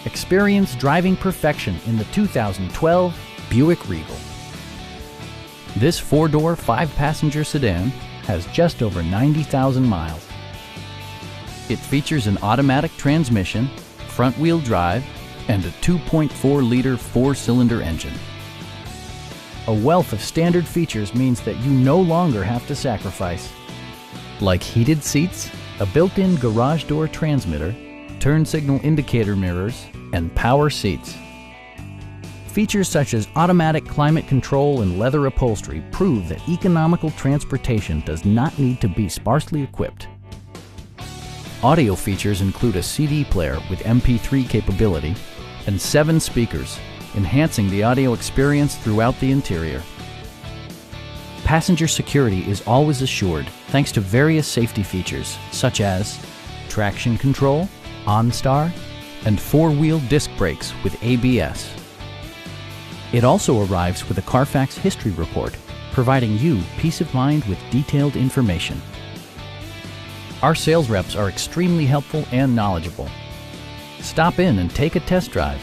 Experience driving perfection in the 2012 Buick Regal. This four-door, five-passenger sedan has just over 90,000 miles. It features an automatic transmission, front-wheel drive, and a 2.4-liter four-cylinder engine. A wealth of standard features means that you no longer have to sacrifice, like heated seats, a built-in garage door transmitter, turn signal indicator mirrors, and power seats. Features such as automatic climate control and leather upholstery prove that economical transportation does not need to be sparsely equipped. Audio features include a CD player with MP3 capability and 7 speakers, enhancing the audio experience throughout the interior. Passenger security is always assured thanks to various safety features such as traction control, OnStar, and 4-wheel disc brakes with ABS. It also arrives with a Carfax history report, providing you peace of mind with detailed information. Our sales reps are extremely helpful and knowledgeable. Stop in and take a test drive.